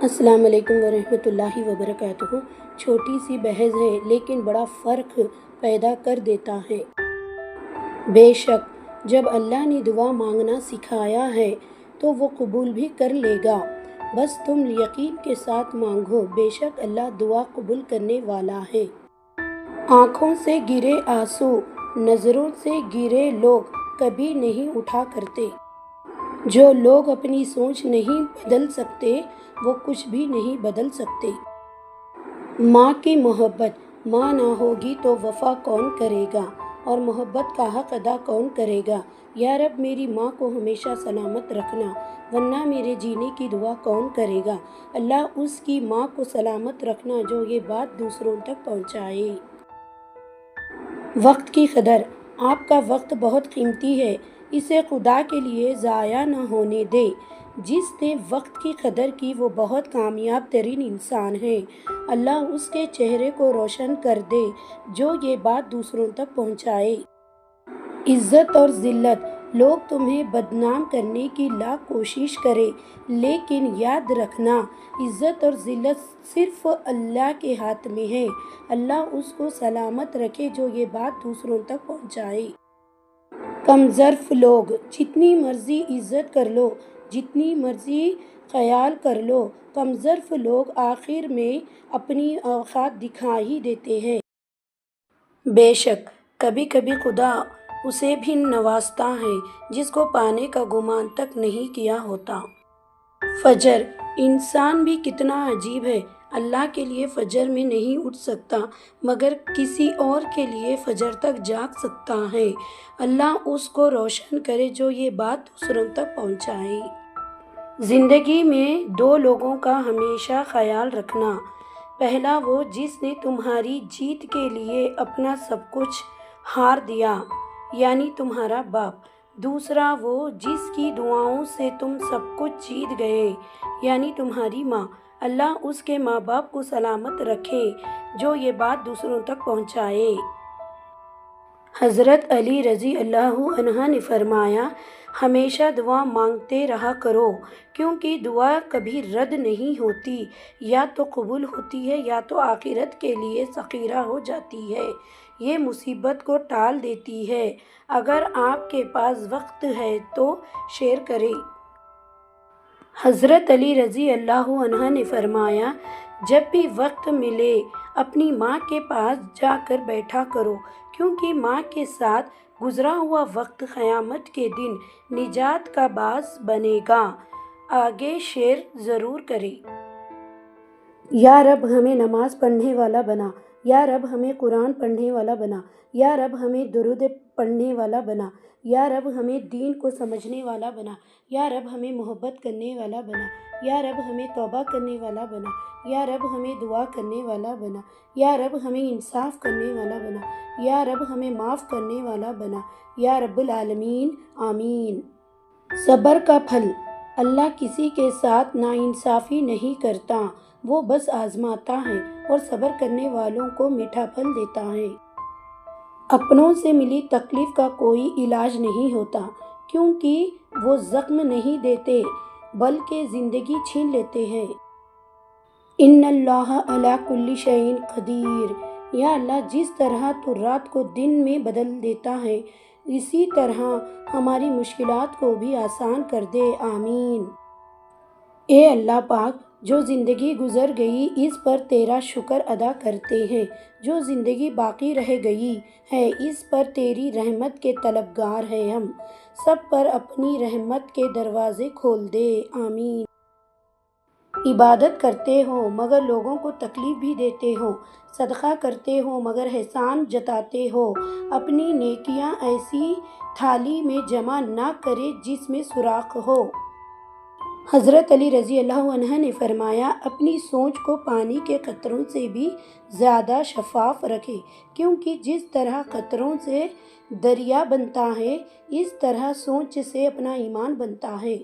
السلام علیکم ورحمۃ اللہ وبرکاتہ۔ چھوٹی سی بحث ہے لیکن بڑا فرق پیدا کر دیتا ہے۔ بے شک جب اللہ نے دعا مانگنا سکھایا ہے تو وہ قبول بھی کر لے گا، بس تم یقین کے ساتھ مانگو، بے شک اللہ دعا قبول کرنے والا ہے۔ آنکھوں سے گرے آنسو، نظروں سے گرے لوگ کبھی نہیں اٹھا کرتے۔ جو لوگ اپنی سوچ نہیں بدل سکتے وہ کچھ بھی نہیں بدل سکتے۔ ماں کی محبت، ماں نہ ہوگی تو وفا کون کرے گا اور محبت کا حق ادا کون کرے گا۔ یا رب میری ماں کو ہمیشہ سلامت رکھنا، ورنہ میرے جینے کی دعا کون کرے گا۔ اللہ اس کی ماں کو سلامت رکھنا جو یہ بات دوسروں تک پہنچائے۔ وقت کی قدر، آپ کا وقت بہت قیمتی ہے، اسے خدا کے لیے ضائع نہ ہونے دے۔ جس نے وقت کی قدر کی وہ بہت کامیاب ترین انسان ہے۔ اللہ اس کے چہرے کو روشن کر دے جو یہ بات دوسروں تک پہنچائے۔ عزت اور ذلت، لوگ تمہیں بدنام کرنے کی لاکھ کوشش کریں لیکن یاد رکھنا عزت اور ذلت صرف اللہ کے ہاتھ میں ہے۔ اللہ اس کو سلامت رکھے جو یہ بات دوسروں تک پہنچائے۔ کم ظرف لوگ، جتنی مرضی عزت کر لو، جتنی مرضی خیال کر لو، کم ظرف لوگ آخر میں اپنی اوقات دکھا ہی دیتے ہیں۔ بے شک کبھی کبھی خدا اسے بھی نوازتا ہے جس کو پانے کا گمان تک نہیں کیا ہوتا۔ فجر، انسان بھی کتنا عجیب ہے، اللہ کے لیے فجر میں نہیں اٹھ سکتا مگر کسی اور کے لیے فجر تک جاگ سکتا ہے۔ اللہ اس کو روشن کرے جو یہ بات دوسروں تک پہنچائے۔ زندگی میں دو لوگوں کا ہمیشہ خیال رکھنا، پہلا وہ جس نے تمہاری جیت کے لیے اپنا سب کچھ ہار دیا یعنی تمہارا باپ، دوسرا وہ جس کی دعاؤں سے تم سب کچھ جیت گئے یعنی تمہاری ماں۔ اللہ اس کے ماں باپ کو سلامت رکھے جو یہ بات دوسروں تک پہنچائے۔ حضرت علی رضی اللہ عنہ نے فرمایا، ہمیشہ دعا مانگتے رہا کرو کیونکہ دعا کبھی رد نہیں ہوتی، یا تو قبول ہوتی ہے یا تو آخرت کے لیے ذخیرہ ہو جاتی ہے، یہ مصیبت کو ٹال دیتی ہے۔ اگر آپ کے پاس وقت ہے تو شیئر کریں۔ حضرت علی رضی اللہ عنہ نے فرمایا، جب بھی وقت ملے اپنی ماں کے پاس جا کر بیٹھا کرو کیونکہ ماں کے ساتھ گزرا ہوا وقت قیامت کے دن نجات کا باعث بنے گا۔ آگے شیئر ضرور کریں۔ یا رب ہمیں نماز پڑھنے والا بنا، یا رب ہمیں قرآن پڑھنے والا بنا، یا رب ہمیں درود پڑھنے والا بنا، یا رب ہمیں دین کو سمجھنے والا بنا، یا رب ہمیں محبت کرنے والا بنا، یا رب ہمیں توبہ کرنے والا بنا، یا رب ہمیں دعا کرنے والا بنا، یا رب ہمیں انصاف کرنے والا بنا، یا رب ہمیں معاف کرنے والا بنا، یا رب العالمین، آمین۔ صبر کا پھل، اللہ کسی کے ساتھ ناانصافی نہیں کرتا، وہ بس آزماتا ہے اور صبر کرنے والوں کو میٹھا پھل دیتا ہے۔ اپنوں سے ملی تکلیف کا کوئی علاج نہیں ہوتا کیونکہ وہ زخم نہیں دیتے بلکہ زندگی چھین لیتے ہیں۔ ان اللہ علی کل شیء قدیر، یا اللہ جس طرح تو رات کو دن میں بدل دیتا ہے اسی طرح ہماری مشکلات کو بھی آسان کر دے، آمین۔ اے اللہ پاک، جو زندگی گزر گئی اس پر تیرا شکر ادا کرتے ہیں، جو زندگی باقی رہ گئی ہے اس پر تیری رحمت کے طلبگار ہیں، ہم سب پر اپنی رحمت کے دروازے کھول دے، آمین۔ عبادت کرتے ہو مگر لوگوں کو تکلیف بھی دیتے ہو، صدقہ کرتے ہو مگر احسان جتاتے ہو، اپنی نیکیاں ایسی تھالی میں جمع نہ کرے جس میں سوراخ ہو۔ حضرت علی رضی اللہ عنہ نے فرمایا، اپنی سوچ کو پانی کے قطروں سے بھی زیادہ شفاف رکھے کیونکہ جس طرح قطروں سے دریا بنتا ہے اس طرح سوچ سے اپنا ایمان بنتا ہے۔